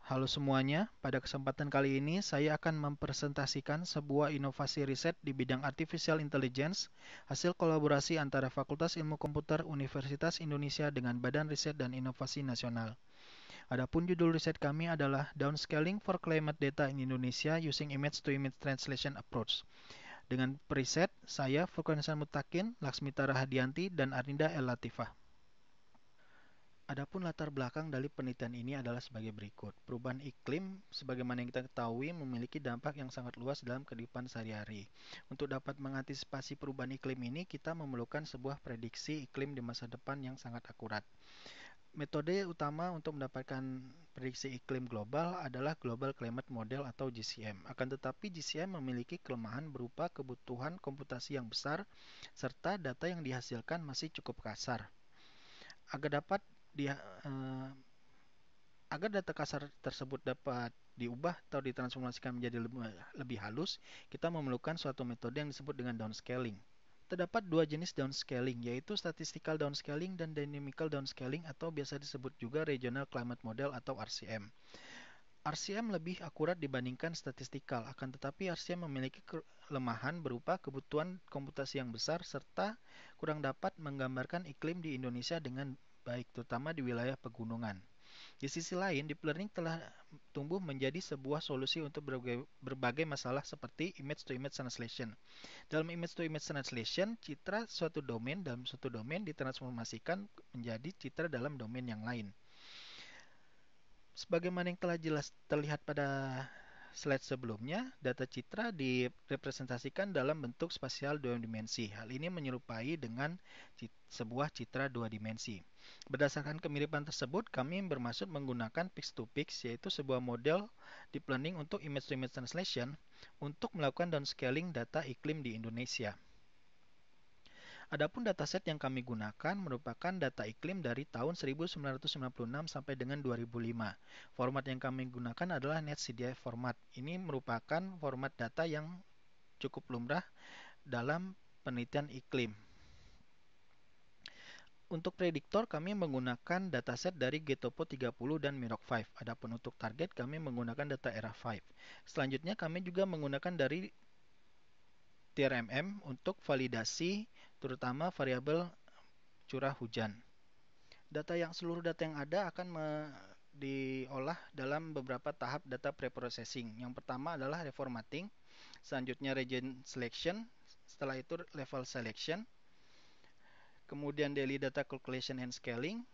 Halo semuanya, pada kesempatan kali ini saya akan mempresentasikan sebuah inovasi riset di bidang Artificial Intelligence, hasil kolaborasi antara Fakultas Ilmu Komputer Universitas Indonesia dengan Badan Riset dan Inovasi Nasional. Adapun judul riset kami adalah Downscaling for Climate Data in Indonesia Using Image-to-Image Translation Approach. Dengan periset, saya Furqanisar Mutakin, Laksmita Rahadianti, dan Arninda El Latifah. Adapun latar belakang dari penelitian ini adalah sebagai berikut. Perubahan iklim, sebagaimana yang kita ketahui, memiliki dampak yang sangat luas dalam kehidupan sehari-hari. Untuk dapat mengantisipasi perubahan iklim ini, kita memerlukan sebuah prediksi iklim di masa depan yang sangat akurat. Metode utama untuk mendapatkan prediksi iklim global adalah Global Climate Model atau GCM. Akan tetapi GCM memiliki kelemahan berupa kebutuhan komputasi yang besar, serta data yang dihasilkan masih cukup kasar. Agar dapat di, uh, Agar data kasar tersebut dapat diubah atau ditransformasikan menjadi lebih halus, kita memerlukan suatu metode yang disebut dengan downscaling. Terdapat dua jenis downscaling, yaitu statistical downscaling dan dynamical downscaling atau biasa disebut juga regional climate model atau RCM. RCM lebih akurat dibandingkan statistikal, akan tetapi RCM memiliki kelemahan berupa kebutuhan komputasi yang besar serta kurang dapat menggambarkan iklim di Indonesia dengan baik, terutama di wilayah pegunungan. Di sisi lain, deep learning telah tumbuh menjadi sebuah solusi untuk berbagai masalah seperti image-to-image translation. Dalam image-to-image translation, citra dalam suatu domain ditransformasikan menjadi citra dalam domain yang lain. Sebagaimana yang telah jelas terlihat pada slide sebelumnya, data citra direpresentasikan dalam bentuk spasial dua dimensi. Hal ini menyerupai dengan sebuah citra dua dimensi. Berdasarkan kemiripan tersebut, kami bermaksud menggunakan pix-to-pix, yaitu sebuah model deep learning untuk image-to-image translation untuk melakukan downscaling data iklim di Indonesia. Adapun dataset yang kami gunakan merupakan data iklim dari tahun 1996 sampai dengan 2005. Format yang kami gunakan adalah NetCDI format. Ini merupakan format data yang cukup lumrah dalam penelitian iklim. Untuk prediktor kami menggunakan dataset dari Getopo 30 dan Mirok 5. Adapun untuk target kami menggunakan data era 5. Selanjutnya kami juga menggunakan dari TRMM untuk validasi terutama variabel curah hujan. Seluruh data yang ada akan diolah dalam beberapa tahap data preprocessing. Yang pertama adalah reformatting, selanjutnya region selection, setelah itu level selection, kemudian daily data calculation and scaling,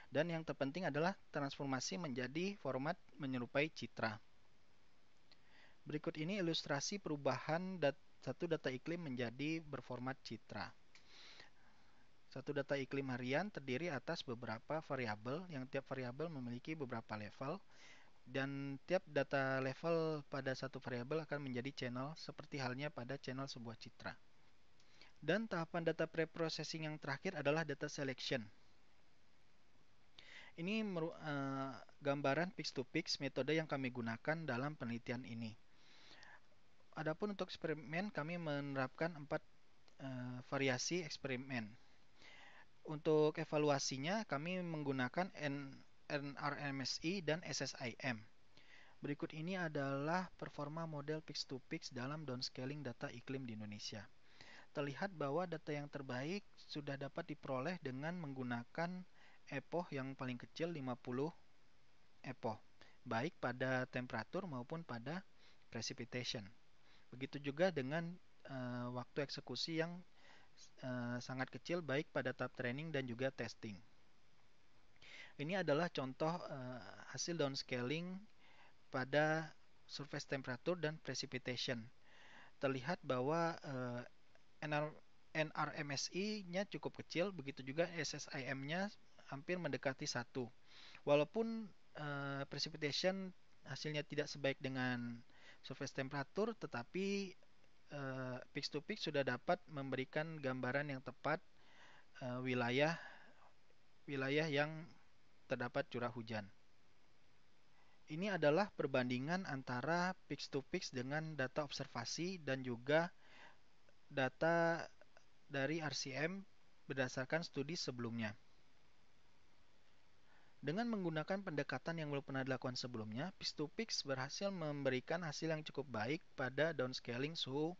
dan yang terpenting adalah transformasi menjadi format menyerupai citra. Berikut ini ilustrasi perubahan satu data iklim menjadi berformat citra. Satu data iklim harian terdiri atas beberapa variabel, yang tiap variabel memiliki beberapa level, dan tiap data level pada satu variabel akan menjadi channel, seperti halnya pada channel sebuah citra. Dan tahapan data preprocessing yang terakhir adalah data selection. Ini gambaran pix-to-pix metode yang kami gunakan dalam penelitian ini. Adapun untuk eksperimen, kami menerapkan 4 variasi eksperimen. Untuk evaluasinya, kami menggunakan NRMSI dan SSIM. Berikut ini adalah performa model pix-to-pix dalam downscaling data iklim di Indonesia. Terlihat bahwa data yang terbaik sudah dapat diperoleh dengan menggunakan epoch yang paling kecil 50 epoch, baik pada temperatur maupun pada precipitation. Begitu juga dengan waktu eksekusi yang sangat kecil baik pada tahap training dan juga testing. Ini adalah contoh hasil downscaling pada surface temperature dan precipitation. Terlihat bahwa NRMSI-nya cukup kecil, begitu juga SSIM-nya hampir mendekati 1. Walaupun precipitation hasilnya tidak sebaik dengan surface temperature, tetapi pix-to-pix sudah dapat memberikan gambaran yang tepat wilayah yang terdapat curah hujan. Ini adalah perbandingan antara pix-to-pix dengan data observasi dan juga data dari RCM berdasarkan studi sebelumnya. Dengan menggunakan pendekatan yang belum pernah dilakukan sebelumnya, Pix2Pix berhasil memberikan hasil yang cukup baik pada downscaling suhu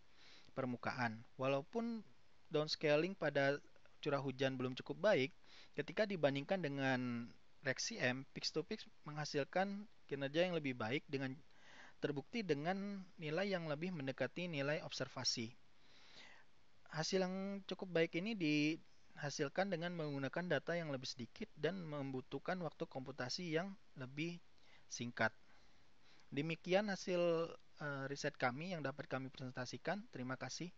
permukaan. Walaupun downscaling pada curah hujan belum cukup baik, ketika dibandingkan dengan RexCM, Pix2Pix menghasilkan kinerja yang lebih baik dengan terbukti dengan nilai yang lebih mendekati nilai observasi. Hasil yang cukup baik ini dihasilkan dengan menggunakan data yang lebih sedikit dan membutuhkan waktu komputasi yang lebih singkat. Demikian hasil riset kami yang dapat kami presentasikan. Terima kasih.